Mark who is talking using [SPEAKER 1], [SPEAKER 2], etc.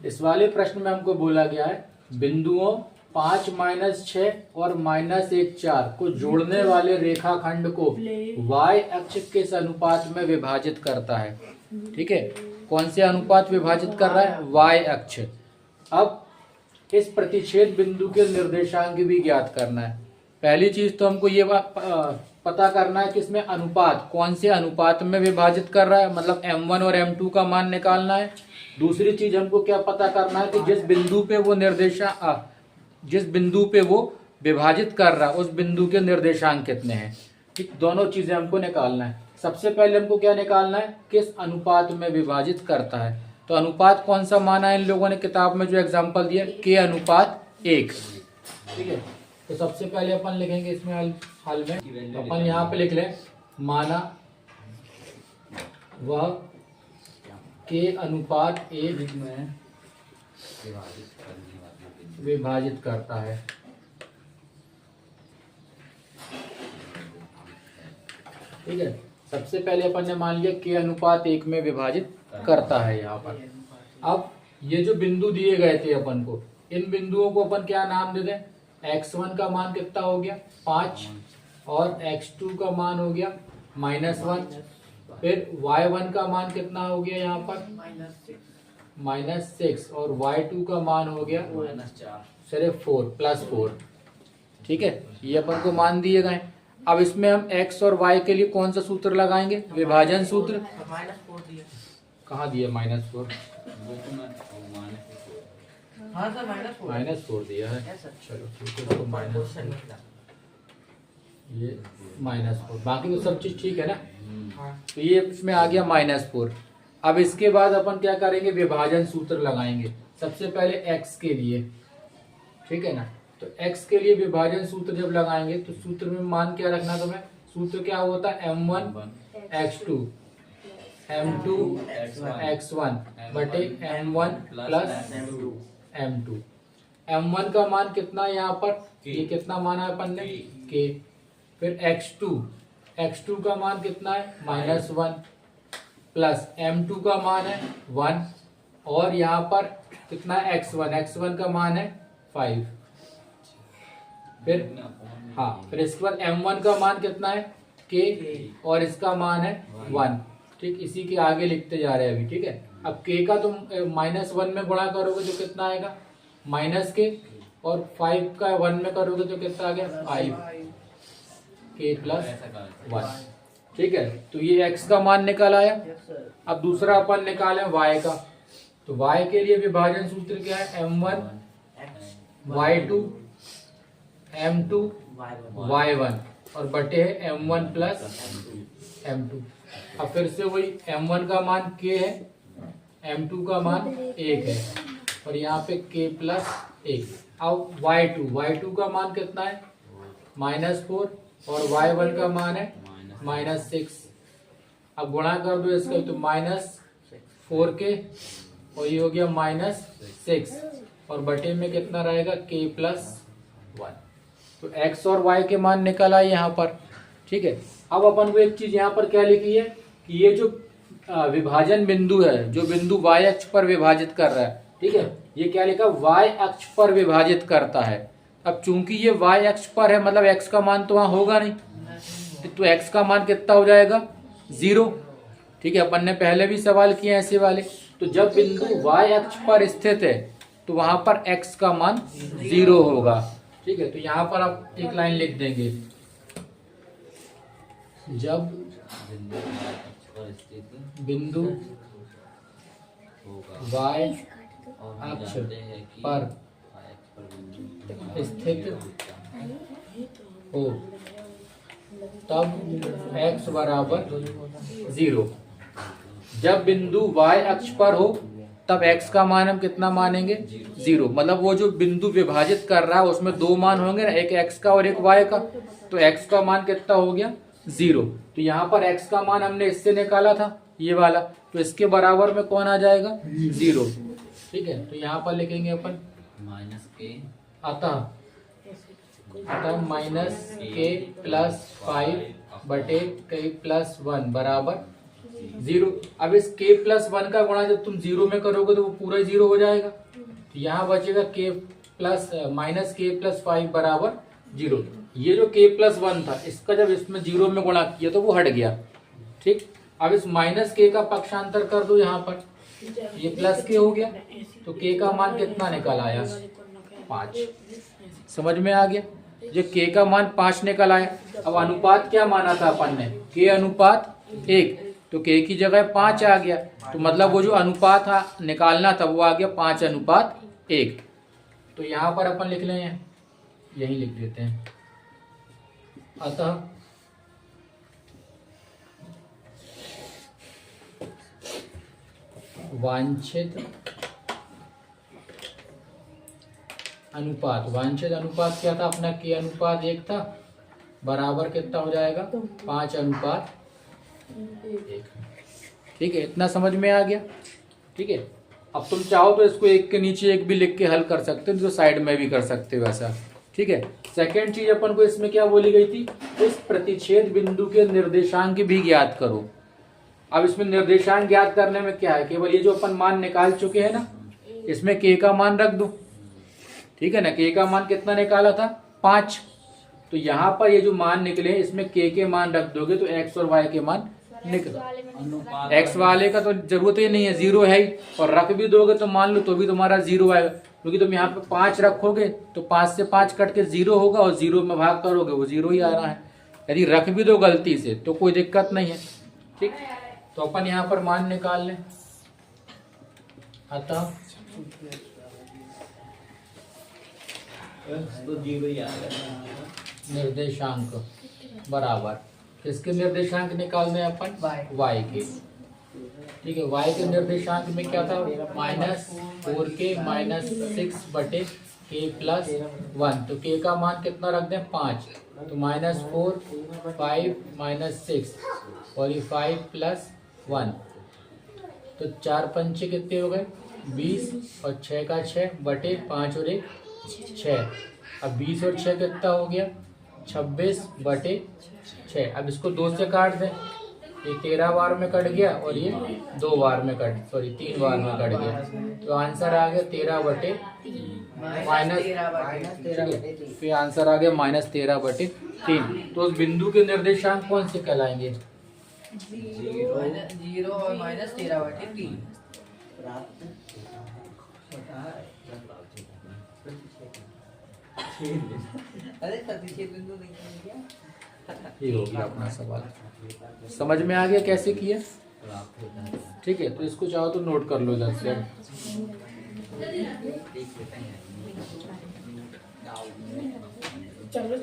[SPEAKER 1] इस वाले प्रश्न में हमको बोला गया है बिंदुओं 5 - 6 और -1 4 को जोड़ने वाले रेखाखंड को y अक्ष किस अनुपात में विभाजित करता है। ठीक है, कौन से अनुपात विभाजित कर रहा है, y अक्ष। अब इस प्रतिच्छेद बिंदु के निर्देशांक भी ज्ञात करना है। पहली चीज तो हमको ये पता करना है कि इसमें अनुपात कौन से अनुपात में विभाजित कर रहा है, मतलब m1 और m2 का मान निकालना है। दूसरी चीज हमको क्या पता करना है कि जिस बिंदु पे वो विभाजित कर रहा है उस बिंदु के निर्देशांक कितने हैं। ठीक, दोनों चीजें हमको निकालना है। सबसे पहले हमको क्या निकालना है, किस अनुपात में विभाजित करता है। तो अनुपात कौन सा माना है इन लोगों ने किताब में जो एग्जाम्पल दिया, k/1। ठीक है, तो सबसे पहले अपन लिखेंगे इसमें हल में अपन यहाँ पे लिख लें, माना वह k/1 में विभाजित करता है। ठीक है, सबसे पहले अपन ने मान लिया k/1 में विभाजित करता है यहाँ पर। अब ये जो बिंदु दिए गए थे अपन को, इन बिंदुओं को अपन क्या नाम दे दें, x1 का मान कितना हो गया 5 और x2 का मान हो गया -1, फिर y1 का मान कितना हो गया यहाँ पर -6 और y2 का मान हो गया सिर्फ 4 ठीक है, ये अपन को मान दिए गए। अब इसमें हम x और y के लिए कौन सा सूत्र लगाएंगे, विभाजन सूत्र। कहाँ दिया -4, -4 दिया है। चलो ठीक है, तो ये -4, बाकी तो सब चीज ठीक है ना। तो ये इसमें आ गया -4। अब इसके बाद अपन क्या करेंगे, विभाजन सूत्र लगाएंगे। सबसे पहले x के लिए, ठीक है ना, तो x के लिए विभाजन सूत्र जब लगाएंगे तो सूत्र में मान क्या रखना तुम्हें, सूत्र क्या होता है m1 x2 m2 x1 बटे m1 प्लस m2। m1 का मान कितना है यहाँ पर, ये कितना माना है अपन ने k। फिर x2 का मान कितना है -1 प्लस m2 का मान है 1 और यहाँ पर कितना है x1 का मान है 5। फिर इसके बाद m1 का मान कितना है k और इसका मान है 1। ठीक, इसी के आगे लिखते जा रहे हैं अभी। ठीक है, अब k का तुम -1 में गुणा करोगे तो कितना आएगा -k और 5 का 1 में करोगे तो कितना आ गया 5k + 1। ठीक है, तो ये x का मान निकल आया। अब दूसरा अपन निकालें y का, तो y के लिए विभाजन सूत्र क्या है, m1 y2 m2 y1 और बटे है m1 प्लस m2। अब फिर से वही m1 का मान k है, m2 का मान 1 है और यहाँ पे k + 1। अब y2 का मान कितना है -4 और y1 का मान है -6। अब गुणा कर दो इसका तो -4k और ये हो गया -6 और बटे में कितना रहेगा k + 1। तो x और y के मान निकल आए यहाँ पर। ठीक है, अब अपन को एक चीज यहाँ पर क्या लिखी है कि ये जो विभाजन बिंदु है, जो बिंदु y अक्ष पर विभाजित कर रहा है, ठीक है, ये क्या लिखा, y अक्ष पर विभाजित करता है। अब चूंकि ये y अक्ष पर है मतलब x का मान तो वहां होगा नहीं, तो x का मान कितना हो जाएगा 0। ठीक है, अपन ने पहले भी सवाल किए ऐसे वाले। तो जब बिंदु y अक्ष पर स्थित है तो वहां पर x का मान 0 होगा। ठीक है, तो यहाँ पर आप एक लाइन लिख देंगे, जब बिंदु y अक्ष पर स्थित हो तब x = 0। जब बिंदु y अक्ष पर हो तब x का मान हम कितना मानेंगे 0। मतलब वो जो बिंदु विभाजित कर रहा है उसमें दो मान होंगे ना, एक x का और एक y का, तो x का मान कितना हो गया 0। तो यहाँ पर x का मान हमने इससे निकाला था ये वाला, तो इसके बराबर में कौन आ जाएगा 0। ठीक है, तो यहाँ पर लिखेंगे अपन -k अतः -k + 5 बटे k + 1 बराबर जीरो। अब इस k प्लस वन का गुणा जब तुम जीरो में करोगे तो वो पूरा जीरो हो जाएगा। तो यहाँ बचेगा k plus minus k plus 5 बराबर जीरो। ये जो k प्लस वन था इसका जब इसमें जीरो में गुणा किया तो वो हट गया। ठीक, अब इस माइनस k का पक्षांतर कर दो यहाँ पर, ये प्लस k हो गया। तो k का मान कितना निकल आया? 5। समझ में आ गया? जो k का मान 5 निकल आया। अब अनुपात क्या माना था अपन ने? k अनुपात 1, तो k की जगह 5 आ गया। तो मतलब वो जो अनुपात था निकालना था वो आ गया 5 अनुपात 1। तो यहाँ पर अपन लिख लें, यही लिख देते हैं। अतः वांछित अनुपात क्या था अपना? k अनुपात 1 था, बराबर कितना हो जाएगा? 5 अनुपात 1। ठीक है, इतना समझ में आ गया? ठीक है, अब तुम चाहो तो इसको एक के नीचे एक भी लिख के हल कर सकते हो, तो साइड में भी कर सकते हो ऐसा। ठीक है, सेकेंड चीज अपन को इसमें क्या बोली गई थी? इस प्रतिच्छेद बिंदु के निर्देशांक भी ज्ञात करो। अब इसमें निर्देशांक ज्ञात करने में क्या है? केवल ये जो अपन मान निकाल चुके हैं ना, इसमें k का मान रख दो। ठीक है ना, k का मान कितना निकाला था? 5। तो यहाँ पर ये जो मान निकले इसमें k के मान रख दोगे तो x और y के मान निकले। x वाले का तो जरूरत ही नहीं है, जीरो है ही, और रख भी दोगे तो मान लो तो भी तुम्हारा जीरो आएगा, क्योंकि तुम यहाँ पे 5 रखोगे तो 5 से 5 कट के जीरो होगा, और जीरो में भाग करोगे वो जीरो ही आ रहा है। यदि रख भी दो गलती से तो कोई दिक्कत नहीं है। ठीक, तो अपन यहाँ पर मान निकाल लें। अतः निर्देशांक बराबर, किसके निर्देशांक निकालने हैं अपन? y के। ठीक है, y के निर्देशांक में क्या था? -4k -6 बटे k प्लस 1। तो k का मान कितना रख दें? 5। तो -4 5 -6 और ये 5 प्लस 1, तो 4 पंचे कितने हो गए? 20, और 6 का 6 बटे 5 और 1 6। अब 20 और 6 कितना हो गया? 26 बटे 6। अब इसको 2 से काट दें, ये 13 बार में कट गया और ये 3 बार में कट गया। तो आंसर आ गया 13 बटे फिर आंसर आ गया -13/3। तो उस बिंदु के निर्देशांक कौन से कहलाएंगे?
[SPEAKER 2] 0 और -13/3। अरे प्रतिच्छेद बिंदु नहीं क्या?
[SPEAKER 1] ये हो गया अपना सवाल। समझ में आ गया कैसे किया? ठीक है, तो इसको चाहो तो नोट कर लो इधर से।
[SPEAKER 2] चलो